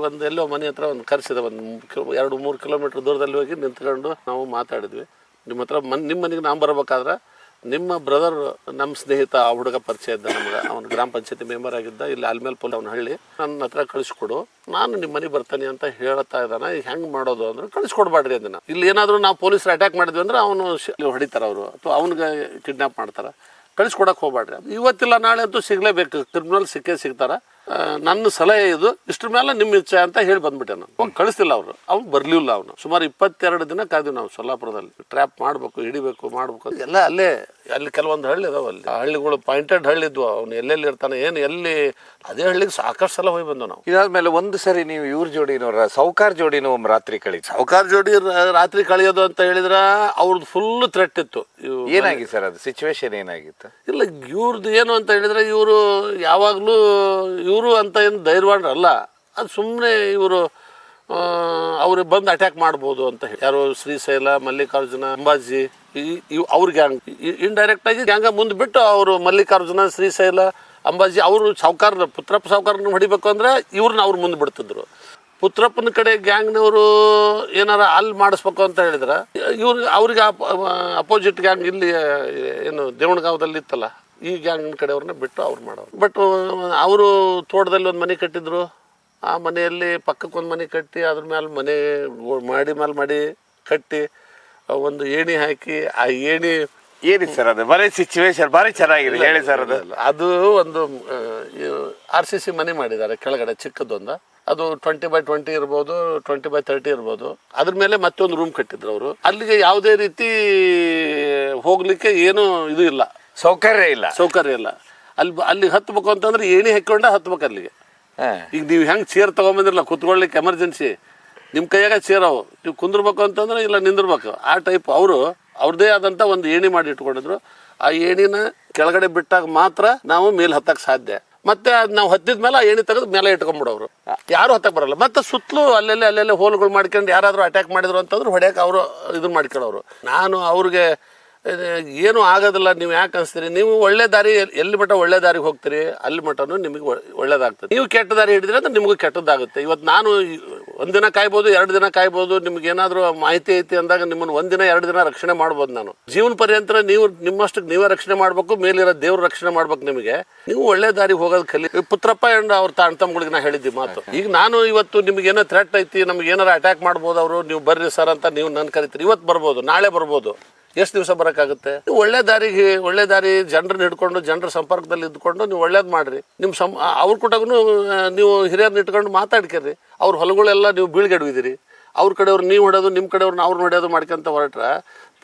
ಒಂದು ಎಲ್ಲೋ ಮನೆ ಹತ್ರ ಒಂದು ಕರೆಸಿದ, ಒಂದು 2-3 ಕಿಲೋಮೀಟರ್ ದೂರದಲ್ಲಿ ಹೋಗಿ ನಿಂತ್ಕೊಂಡು ನಾವು ಮಾತಾಡಿದ್ವಿ. ನಿಮ್ಮ ಹತ್ರ ನಿಮ್ಮ ಮನೆಗೆ ನಾವು ಬರ್ಬೇಕಾದ್ರೆ ನಿಮ್ಮ ಬ್ರದರ್ ನಮ್ಮ ಸ್ನೇಹಿತ ಆ ಹುಡುಗ ಪರಿಚಯ ಇದ್ದ ನಮ್ಗೆ, ಅವನು ಗ್ರಾಮ ಪಂಚಾಯತಿ ಮೆಂಬರ್ ಆಗಿದ್ದ, ಇಲ್ಲಿ ಆಲ್ಮೇಲ್ ಪೋಲ್ ಅವನ ಹಳ್ಳಿ, ನನ್ನ ಹತ್ರ ಕಳಿಸ್ಕೊಡು, ನಾನು ನಿಮ್ಮ ಮನೆಗೆ ಬರ್ತಾನೆ ಅಂತ ಹೇಳ್ತಾ ಇದ್ದಾನೆ. ಈಗ ಹೆಂಗೆ ಮಾಡೋದು ಅಂದ್ರೆ ಕಳಿಸ್ಕೊಡ್ಬಾಡ್ರಿ ಅದನ್ನ. ಇಲ್ಲಿ ಏನಾದರೂ ನಾವು ಪೊಲೀಸರು ಅಟ್ಯಾಕ್ ಮಾಡಿದ್ವಿ ಅಂದ್ರೆ ಅವನು ಹೊಡಿತಾರೆ ಅವರು, ಅಥವಾ ಅವ್ನಿಗೆ ಕಿಡ್ನಾಪ್ ಮಾಡ್ತಾರೆ. ಕಳಿಸ್ಕೊಡಕ್ಕೆ ಹೋಗ್ಬಾಡ್ರಿ. ಇವತ್ತಿಲ್ಲ ನಾಳೆ ಅಂತೂ ಸಿಗಲೇಬೇಕು, ಕ್ರಿಮಿನಲ್ ಸಿಕ್ಕೇ ಸಿಗ್ತಾರ. ನನ್ನ ಸಲಹೆ ಇದು, ಇಷ್ಟ್ರ ಮೇಲೆ ನಿಮ್ಮ ಇಚ್ಛೆ ಅಂತ ಹೇಳಿ ಬಂದ್ಬಿಟ್ಟೆ. ನಾನು ಹೋಗಿ ಕಳಿಸ್ತಿಲ್ಲ ಅವರು, ಅವ್ನು ಬರ್ಲಿಲ್ಲ. ಅವನು ಸುಮಾರು 22 ದಿನ ಕಾದ್ವಿ ನಾವು ಸೊಲ್ಲಾಪುರದಲ್ಲಿ. ಟ್ರ್ಯಾಪ್ ಮಾಡಬೇಕು, ಹಿಡಿಬೇಕು, ಮಾಡ್ಬೇಕು ಎಲ್ಲ ಅಲ್ಲೇ. ಅಲ್ಲಿ ಕೆಲವೊಂದು ಹಳ್ಳಿ ಅದಾವ, ಅಲ್ಲಿ ಹಳ್ಳಿಗಳು ಪಾಯಿಂಟೆಡ್ ಹಳ್ಳಿ ಇದ್ವು. ಅವ್ನು ಎಲ್ಲೆಲ್ಲಿ ಇರ್ತಾನೆ ಏನು ಎಲ್ಲಿ, ಅದೇ ಹಳ್ಳಿಗೆ ಸಾಕಷ್ಟು ಸಲ ಹೋಗಿ ಬಂದು ನಾವು. ಇದಾದ್ಮೇಲೆ ಒಂದು ಸರಿ ನೀವು ಇವ್ರ ಜೋಡಿನವ್ರ ಸೌಕಾರ್ ಜೋಡಿನೂ ಒಮ್ಮೆ ರಾತ್ರಿ ಕಳೀತು. ಸೌಕಾರ್ ಜೋಡಿ ರಾತ್ರಿ ಕಳಿಯೋದು ಅಂತ ಹೇಳಿದ್ರ ಅವ್ರದ್ದು ಫುಲ್ ಥ್ರೆಟ್ ಇತ್ತು. ಏನಾಗಿ ಸರ್ ಅದು ಸಿಚುವೇಶನ್ ಏನಾಗಿತ್ತು? ಇಲ್ಲ, ಇವ್ರದ್ದು ಏನು ಅಂತ ಹೇಳಿದ್ರೆ ಇವರು ಯಾವಾಗಲೂ ಇವರು ಅಂತ ಏನು ಧೈರ್ಯವಾನ್ರಲ್ಲ. ಅದು ಸುಮ್ಮನೆ ಇವರು ಅವ್ರಿಗೆ ಬಂದು ಅಟ್ಯಾಕ್ ಮಾಡ್ಬೋದು ಅಂತ ಹೇಳಿ. ಯಾರು ಶ್ರೀಶೈಲ, ಮಲ್ಲಿಕಾರ್ಜುನ, ಅಂಬಾಜಿ, ಅವ್ರ ಗ್ಯಾಂಗ್ ಇಂಡೈರೆಕ್ಟ್ ಆಗಿ ಗ್ಯಾಂಗ ಮುಂದೆ ಬಿಟ್ಟು ಅವರು ಮಲ್ಲಿಕಾರ್ಜುನ, ಶ್ರೀಶೈಲ, ಅಂಬಾಜಿ ಅವರು ಸಾವುಕಾರ ಪುತ್ರಪ್ಪ ಸಾವುಕಾರನ ಹೊಡಿಬೇಕು ಅಂದ್ರೆ ಇವ್ರನ್ನ ಅವ್ರು ಮುಂದೆ ಬಿಡ್ತಿದ್ರು. ಪುತ್ರಪ್ಪನ ಕಡೆ ಗ್ಯಾಂಗ್ನವರು ಏನಾರ ಅಲ್ಲಿ ಮಾಡಿಸ್ಬೇಕು ಅಂತ ಹೇಳಿದ್ರೆ ಅವ್ರಿಗೆ ಅಪೋಸಿಟ್ ಗ್ಯಾಂಗ್ ಇಲ್ಲಿ ಏನು ದೇವಣಗಾವದಲ್ಲಿ ಇತ್ತಲ್ಲ, ಈ ಗ್ಯಾಂಗ್ನ ಕಡೆಯವ್ರನ್ನ ಬಿಟ್ಟು ಅವ್ರು ಮಾಡೋರು. ಬಟ್ ಅವರು ತೋಟದಲ್ಲಿ ಒಂದು ಮನೆ ಕಟ್ಟಿದ್ರು. ಆ ಮನೆಯಲ್ಲಿ ಪಕ್ಕಕ್ಕೆ ಒಂದು ಮನೆ ಕಟ್ಟಿ ಅದ್ರ ಮೇಲೆ ಮನೆ ಮಾಡಿ ಕಟ್ಟಿ ಒಂದು ಏಣಿ ಹಾಕಿ, ಆ ಏಣಿ ಏನಿತ್ತು ಸರ್ ಅದು? ಬರೀ ಸಿಚುವೇಶನ್ ಭಾರಿ ಚೆನ್ನಾಗಿದೆ, ಹೇಳಿ ಸರ್. ಅದು ಒಂದು RCC ಮನೆ ಮಾಡಿದ್ದಾರೆ ಕೆಳಗಡೆ ಚಿಕ್ಕದೊಂದು. ಅದು 20x20 ಇರ್ಬೋದು, 20x30 ಇರ್ಬೋದು. ಅದ್ರ ಮೇಲೆ ಮತ್ತೊಂದು ರೂಮ್ ಕಟ್ಟಿದ್ರು ಅವರು. ಅಲ್ಲಿಗೆ ಯಾವುದೇ ರೀತಿ ಹೋಗ್ಲಿಕ್ಕೆ ಏನು ಇದು ಇಲ್ಲ, ಸೌಕರ್ಯ ಇಲ್ಲ. ಅಲ್ಲಿ ಹತ್ಬೇಕು ಅಂತಂದ್ರೆ ಏಣಿ ಹಾಕೊಂಡ ಹತ್ಬೇಕು ಅಲ್ಲಿಗೆ. ಈಗ ನೀವು ಹೆಂಗೆ ಚೇರ್ ತಗೊಂಬಂದಿರಲ್ಲ ಕುತ್ಕೊಳ್ಳಿಕ್ಕೆ ಎಮರ್ಜೆನ್ಸಿ, ನಿಮ್ಮ ಕೈಯಾಗ ಚೇರ್ ಅವು, ನೀವು ಕುಂದಿರ್ಬೇಕು ಅಂತಂದ್ರೆ ಇಲ್ಲ ನಿಂದಿರ್ಬೇಕು, ಆ ಟೈಪ್ ಅವರು ಅವ್ರದ್ದೇ ಆದಂಥ ಒಂದು ಏಣಿ ಮಾಡಿ ಇಟ್ಕೊಂಡಿದ್ರು. ಆ ಏಣಿನ ಕೆಳಗಡೆ ಬಿಟ್ಟಾಗ ಮಾತ್ರ ನಾವು ಮೇಲೆ ಹತ್ತಕ್ಕೆ ಸಾಧ್ಯ. ಮತ್ತೆ ಅದು ನಾವು ಹತ್ತಿದ ಮೇಲೆ ಆ ಏಣಿ ತೆಗೆದು ಮೇಲೆ ಇಟ್ಕೊಂಡ್ಬಿಡೋರು, ಯಾರು ಹತ್ತಕ್ಕೆ ಬರಲ್ಲ. ಮತ್ತೆ ಸುತ್ತಲೂ ಅಲ್ಲೆಲ್ಲೇ ಹೋಲ್ಗಳು ಮಾಡ್ಕೊಂಡು ಯಾರಾದರೂ ಅಟ್ಯಾಕ್ ಮಾಡಿದ್ರು ಅಂತಂದ್ರೆ ಹೊಡ್ಯಕ್ಕೆ ಅವರು ಇದನ್ನ ಮಾಡ್ಕೊಳ್ಳೋರು. ನಾನು ಅವ್ರಿಗೆ ಏನು ಆಗೋದಿಲ್ಲ, ನೀವು ಯಾಕೆ ಅನಿಸ್ತೀರಿ, ನೀವು ಒಳ್ಳೆ ದಾರಿ ಎಲ್ಲಿ ಮಟ್ಟ ಒಳ್ಳೆ ದಾರಿಗೆ ಹೋಗ್ತೀರಿ ಅಲ್ಲಿ ಮಟ್ಟನೂ ನಿಮಗೆ ಒಳ್ಳೇದಾಗ್ತದೆ. ನೀವು ಕೆಟ್ಟ ದಾರಿ ಹಿಡಿದ್ರೆ ಅಂದ್ರೆ ನಿಮಗೂ ಕೆಟ್ಟದ್ದಾಗುತ್ತೆ. ಇವತ್ತು ನಾನು 1 ದಿನ ಕಾಯ್ಬೋದು, 2 ದಿನ ಕಾಯ್ಬೋದು. ನಿಮ್ಗೆ ಏನಾದರೂ ಮಾಹಿತಿ ಐತಿ ಅಂದಾಗ ನಿಮ್ಮನ್ನು 1 ದಿನ 2 ದಿನ ರಕ್ಷಣೆ ಮಾಡ್ಬೋದು. ನಾನು ಜೀವನ ಪರ್ಯಂತರ ನೀವು ನಿಮ್ಮಷ್ಟಕ್ಕೆ ನೀವೇ ರಕ್ಷಣೆ ಮಾಡ್ಬೇಕು, ಮೇಲಿರೋ ದೇವ್ರ ರಕ್ಷಣೆ ಮಾಡ್ಬೇಕು. ನಿಮಗೆ ನೀವು ಒಳ್ಳೆ ದಾರಿಗೆ ಹೋಗೋದು ಕಲಿ. ಪುತ್ರಪ್ಪ ಅಂಡ್ ಅವ್ರ ತಮ್ಮಗಳಿಗೆ ನಾ ಹೇಳಿದ್ದಿ ಮಾತು. ಈಗ ನಾನು ಇವತ್ತು ನಿಮ್ಗೆ ಏನೋ ಥ್ರೆಟ್ ಐತಿ, ನಮ್ಗೆ ಏನಾರ ಅಟ್ಯಾಕ್ ಮಾಡ್ಬೋದು ಅವರು, ನೀವು ಬರ್ರಿ ಸರ್ ಅಂತ ನೀವು ನನ್ನ ಕರಿತೀರಿ. ಇವತ್ತು ಬರ್ಬೋದು, ನಾಳೆ ಬರ್ಬೋದು, ಎಷ್ಟು ದಿವಸ ಬರೋಕ್ಕಾಗುತ್ತೆ? ಒಳ್ಳೆ ದಾರಿ ಜನರನ್ನ ಹಿಡ್ಕೊಂಡು ಜನರ ಸಂಪರ್ಕದಲ್ಲಿ ಇದ್ಕೊಂಡು ನೀವು ಒಳ್ಳೇದು ಮಾಡ್ರಿ. ನಿಮ್ಮ ಅವ್ರ ಕೂಟಗೂ ನೀವು ಹಿರಿಯರನ್ನ ಇಟ್ಕೊಂಡು ಮಾತಾಡ್ಕೇರಿ. ಅವ್ರ ಹೊಲಗಳೆಲ್ಲ ನೀವು ಬೀಳ್ಗೆಡ್ವಿದಿರಿ, ಅವ್ರ ಕಡೆಯವ್ರು ನೀವು ಹೊಡೋದು, ನಿಮ್ಮ ಕಡೆಯವ್ರನ್ನ ಅವ್ರನ್ನ ಹೊಡೆಯೋದು ಮಾಡ್ಕೊಂತ ಹೊರಟ್ರೆ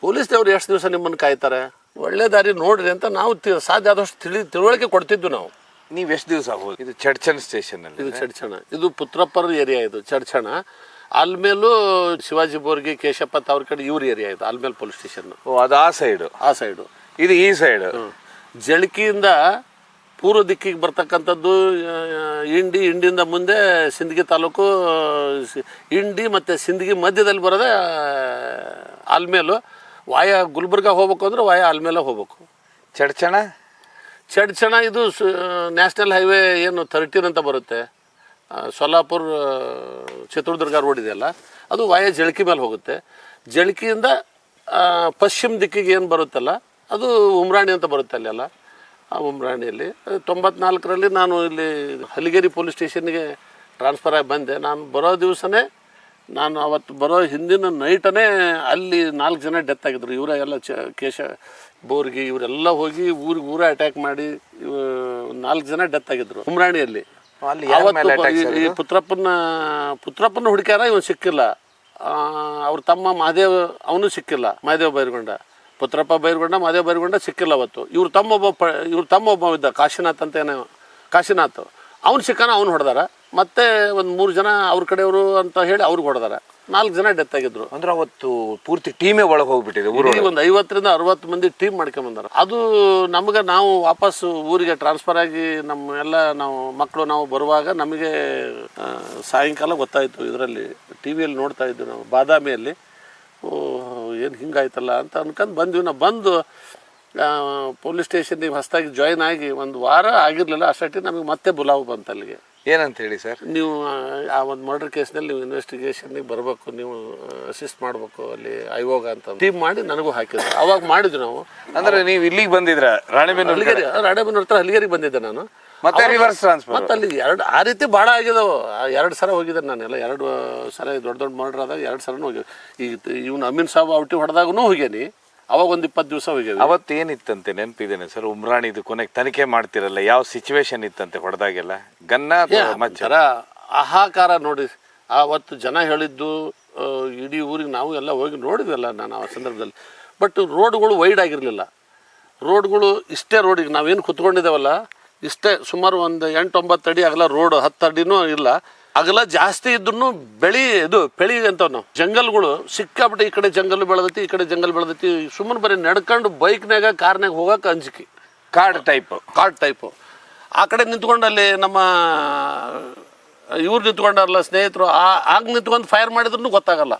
ಪೊಲೀಸ್ನವ್ರು ಎಷ್ಟು ದಿವಸ ನಿಮ್ಮನ್ನು ಕಾಯ್ತಾರೆ? ಒಳ್ಳೆ ದಾರಿ ನೋಡ್ರಿ ಅಂತ ನಾವು ಸಾಧ್ಯ ಆದಷ್ಟು ತಿಳುವಳಿಕೆ ಕೊಡ್ತಿದ್ವಿ ನಾವು. ನೀವು ಎಷ್ಟು ದಿವಸ ಆಗೋದು? ಇದು ಚಡ್ಚಣ ಸ್ಟೇಷನ್ ಅಲ್ಲಿ. ಇದು ಚಡ್ಚಣ, ಇದು ಪುತ್ರಪ್ಪರ ಏರಿಯಾ, ಇದು ಚಡ್ಚಣ. ಆಲ್ಮೇಲು ಶಿವಾಜಿ ಬೋರ್ಗಿ, ಕೇಶಪ್ಪ ಅವ್ರ ಕಡೆ ಇವ್ರ ಏರಿಯಾ ಇದು ಆಲ್ಮೇಲ್ ಪೊಲೀಸ್ ಸ್ಟೇಷನ್. ಅದು ಆ ಸೈಡು, ಇದು ಈ ಸೈಡ್. ಜಳಕಿಯಿಂದ ಪೂರ್ವ ದಿಕ್ಕಿಗೆ ಬರ್ತಕ್ಕಂಥದ್ದು ಇಂಡಿಯಿಂದ ಮುಂದೆ ಸಿಂದಗಿ ತಾಲೂಕು. ಇಂಡಿ ಮತ್ತು ಸಿಂದಗಿ ಮಧ್ಯದಲ್ಲಿ ಬರೋದೇ ಆಲ್ಮೇಲು. ವಾಯ ಗುಲ್ಬರ್ಗ ಹೋಗ್ಬೇಕು ಅಂದ್ರೆ ವಾಯ ಆಲ್ಮೇಲೆ ಹೋಗ್ಬೇಕು. ಚಡ್ಚಣ ಇದು ನ್ಯಾಷನಲ್ ಹೈವೇ ಏನು 13 ಅಂತ ಬರುತ್ತೆ, ಸೊಲ್ಲಾಪುರ ಚಿತ್ರದುರ್ಗ ರೋಡ್ ಇದೆಯಲ್ಲ, ಅದು ವಾಯ ಜಳಕಿ ಮೇಲೆ ಹೋಗುತ್ತೆ. ಜಳಕಿಯಿಂದ ಪಶ್ಚಿಮ ದಿಕ್ಕಿಗೆ ಏನು ಬರುತ್ತಲ್ಲ ಅದು ಉಮ್ರಾಣಿ ಅಂತ ಬರುತ್ತೆ ಅಲ್ಲೆಲ್ಲ. ಆ ಉಮ್ರಾಣಿಯಲ್ಲಿ 94ರಲ್ಲಿ ನಾನು ಇಲ್ಲಿ ಹಲಿಗೇರಿ ಪೊಲೀಸ್ ಸ್ಟೇಷನ್ಗೆ ಟ್ರಾನ್ಸ್ಫರ್ ಆಗಿ ಬಂದೆ. ನಾನು ಬರೋ ದಿವಸನೇ, ನಾನು ಅವತ್ತು ಬರೋ ಹಿಂದಿನ ನೈಟನೇ ಅಲ್ಲಿ 4 ಜನ ಡೆತ್ ಆಗಿದ್ರು. ಇವರ ಎಲ್ಲ ಕೇಶ ಬೋರ್ಗಿ ಇವರೆಲ್ಲ ಹೋಗಿ ಊರ ಅಟ್ಯಾಕ್ ಮಾಡಿ 4 ಜನ ಡೆತ್ ಆಗಿದ್ರು ಉಮ್ರಾಣಿಯಲ್ಲಿ. ಈ ಪುತ್ರಪ್ಪನ ಹುಡುಕ್ಯಾರ, ಇವನು ಸಿಕ್ಕಿಲ್ಲ. ಅವ್ರ ತಮ್ಮ ಮಹಾದೇವ್, ಅವನು ಸಿಕ್ಕಿಲ್ಲ, ಮಹಾದೇವ್ ಬೈರ್ಗೊಂಡ. ಪುತ್ರಪ್ಪ ಬೈರ್ಗೊಂಡ ಮಾದೇವ್ ಬೈರ್ಗೊಂಡ ಸಿಕ್ಕಿಲ್ಲ ಅವತ್ತು. ಇವ್ರ ತಮ್ಮ ಒಬ್ಬ ಇದ್ದ ಕಾಶಿನಾಥ್ ಅಂತ ಏನೋ, ಕಾಶಿನಾಥ್ ಅವ್ನು ಸಿಕ್ಕಾನ, ಅವ್ನು ಹೊಡೆದಾರ. ಮತ್ತೆ ಒಂದು 3 ಜನ ಅವ್ರ ಕಡೆಯವರು ಅಂತ ಹೇಳಿ ಅವ್ರಿಗೆ ಹೊಡೆದಾರ. 4 ಜನ ಡೆತ್ ಆಗಿದ್ರು. ಅಂದ್ರೆ ಅವತ್ತು ಪೂರ್ತಿ ಟೀಮೇ ಒಳಗೆ ಹೋಗ್ಬಿಟ್ಟಿದೆ. ಒಂದು 50ರಿಂದ 60 ಮಂದಿ ಟೀಮ್ ಮಾಡ್ಕೊಂಬಂದಾರ. ಅದು ನಮ್ಗೆ ನಾವು ವಾಪಸ್ ಊರಿಗೆ ಟ್ರಾನ್ಸ್ಫರ್ ಆಗಿ ನಾವು ಮಕ್ಕಳು ನಾವು ಬರುವಾಗ ನಮಗೆ ಸಾಯಂಕಾಲ ಗೊತ್ತಾಯ್ತು. ಇದರಲ್ಲಿ ಟಿವಿಯಲ್ಲಿ ನೋಡ್ತಾ ಇದ್ವಿ ನಾವು, ಬಾದಾಮಿಯಲ್ಲಿ. ಏನು ಹಿಂಗಾಯ್ತಲ್ಲ ಅಂತ ಅನ್ಕೊಂಡು ಬಂದ್ವಿ. ನಾವು ಬಂದು ಪೊಲೀಸ್ ಸ್ಟೇಷನ್ಗೆ ಹೊಸದಾಗಿ ಜಾಯ್ನ್ ಆಗಿ 1 ವಾರ ಆಗಿರಲಿಲ್ಲ. ಅಷ್ಟೊಟ್ಟಿಗೆ ನಮಗೆ ಮತ್ತೆ ಬುಲಾವ್ ಬಂತು ಅಲ್ಲಿಗೆ. ಏನಂತ ಹೇಳಿ ಸರ್, ನೀವು ಆ ಒಂದು ಮರ್ಡರ್ ಕೇಸ್ನಲ್ಲಿ ನೀವು ಇನ್ವೆಸ್ಟಿಗೇಷನ್ಗೆ ಬರಬೇಕು, ನೀವು ಅಸಿಸ್ಟ್ ಮಾಡಬೇಕು ಅಲ್ಲಿ ಆಯೋಗ ಅಂತ ಟೀಮ್ ಮಾಡಿ ನನಗೂ ಹಾಕಿದ್ರು. ಅವಾಗ ಮಾಡಿದ್ವಿ ನಾವು. ಅಂದ್ರೆ ನೀವು ಇಲ್ಲಿಗೆ ಬಂದಿದ್ರ? ರಾಣೆಬೆನ್ನೂರು ಹತ್ರ ಹಲಿಗೇರಿಗೆ ಬಂದಿದ್ದೆ ನಾನು. ಮತ್ತೆ ರಿವರ್ಸ್ ಟ್ರಾನ್ಸ್ಫರ್. ಮತ್ತೆ ಅಲ್ಲಿ ಆ ರೀತಿ ಭಾಳ ಆಗಿದಾವೆ. 2 ಸಲ ಹೋಗಿದ್ದೆ ನಾನೆಲ್ಲ. 2 ಸಲ ದೊಡ್ಡ ಮರ್ಡರ್ ಆದಾಗ 2 ಸಲನೂ ಹೋಗಿ. ಈಗ ಇವ್ನು ಅಮೀನ್ ಸಾಬ್ ಔಟಿ ಹೊಡೆದಾಗೂ ಹೋಗ್ಯಾನಿ. ಅವಾಗ ಒಂದು 20 ದಿವಸ ಹೋಗ್ಯಾವ. ಅವತ್ತೇನಿತ್ತಂತೆ ನೆನಪಿದ್ದೇನೆ ಸರ್? ಉಮ್ರಾಣಿದು ಕೊನೆಗೆ ತನಿಖೆ ಮಾಡ್ತಿರಲ್ಲ, ಯಾವ ಸಿಚುವೇಶನ್ ಇತ್ತಂತೆ ಹೊಡೆದಾಗೆಲ್ಲ? ಗನ್ನ ಮಚ್ಚರ ಆಹಾಕಾರ ನೋಡಿ. ಆವತ್ತು ಜನ ಹೇಳಿದ್ದು ಇಡೀ ಊರಿಗೆ ನಾವು ಎಲ್ಲ ಹೋಗಿ ನೋಡಿದ್ವಲ್ಲ ನಾನು ಆ ಸಂದರ್ಭದಲ್ಲಿ. ಬಟ್ ರೋಡ್ಗಳು ವೈಡ್ ಆಗಿರಲಿಲ್ಲ. ರೋಡ್ಗಳು ಇಷ್ಟೇ ರೋಡಿಗೆ ನಾವೇನು ಕುತ್ಕೊಂಡಿದ್ದೇವಲ್ಲ ಇಷ್ಟೇ, ಸುಮಾರು ಒಂದು 8-9 ಅಡಿ ಅಗಲ ರೋಡ್, 10 ಅಡಿನೂ ಇಲ್ಲ. ಅಗಲ ಜಾಸ್ತಿ ಇದ್ರೂ ಬೆಳಿ ಅಂತವ್ ನಾವು. ಜಂಗಲ್ಗಳು ಸಿಕ್ಕಾಬಿಟ್ಟು, ಈ ಕಡೆ ಜಂಗಲ್ ಬೆಳೆದೈತಿ, ಈ ಕಡೆ ಜಂಗಲ್ ಬೆಳೆದೈತಿ. ಸುಮ್ಮನೆ ಬರೀ ನಡ್ಕೊಂಡು ಬೈಕ್ನಾಗ ಕಾರ್ನಾಗ ಹೋಗಕ್ಕೆ ಅಂಜಿಕೆ. ಕಾರ್ಡ್ ಟೈಪು ಆ ಕಡೆ ನಿಂತ್ಕೊಂಡು ಅಲ್ಲಿ ನಮ್ಮ ಇವ್ರು ನಿಂತ್ಕೊಂಡಾರಲ್ಲ ಸ್ನೇಹಿತರು, ಆಗ ನಿಂತ್ಕೊಂಡು ಫೈರ್ ಮಾಡಿದ್ರು ಗೊತ್ತಾಗಲ್ಲ.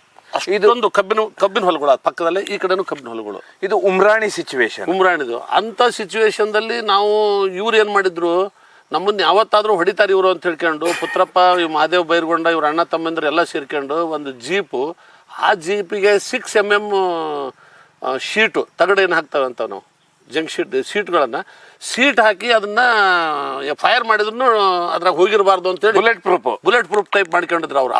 ಇದೊಂದು ಕಬ್ಬಿನ ಹೊಲಗಳು ಪಕ್ಕದಲ್ಲೇ, ಈ ಕಡೆನೂ ಕಬ್ಬಿನ ಹೊಲಗಳು. ಇದು ಉಮ್ರಾಣಿ ಸಿಚುವೇಶನ್. ಉಮ್ರಾಣಿದು ಅಂತ ಸಿಚುವೇಶನ್ದಲ್ಲಿ ನಾವು ಇವ್ರು ಏನು ಮಾಡಿದ್ರು, ನಮ್ಮನ್ನು ಯಾವತ್ತಾದರೂ ಹೊಡಿತಾರೆ ಇವರು ಅಂತ ಹೇಳ್ಕೊಂಡು ಪುತ್ರಪ್ಪ, ಮಾದೇವ್ ಬೈರ್ಗೊಂಡ, ಇವ್ರ ಅಣ್ಣ ತಮ್ಮಂದ್ರು ಎಲ್ಲ ಸೇರ್ಕೊಂಡು ಒಂದು ಜೀಪು, ಆ ಜೀಪಿಗೆ 6 mm ಶೀಟು ತಗಡೇನು ಹಾಕ್ತವೆ ಅಂತ ನಾವು, ಜಂಕ್ ಸೀಟ್ಗಳನ್ನು ಸೀಟ್ ಹಾಕಿ ಅದನ್ನ ಫೈರ್ ಮಾಡಿದ್ರು ಅದ್ರಾಗ ಹೋಗಿರಬಾರ್ದು ಅಂತೇಳಿ ಬುಲೆಟ್ ಪ್ರೂಫ್ ಟೈಪ್ ಮಾಡ್ಕೊಂಡಿದ್ರು ಅವ್ರು.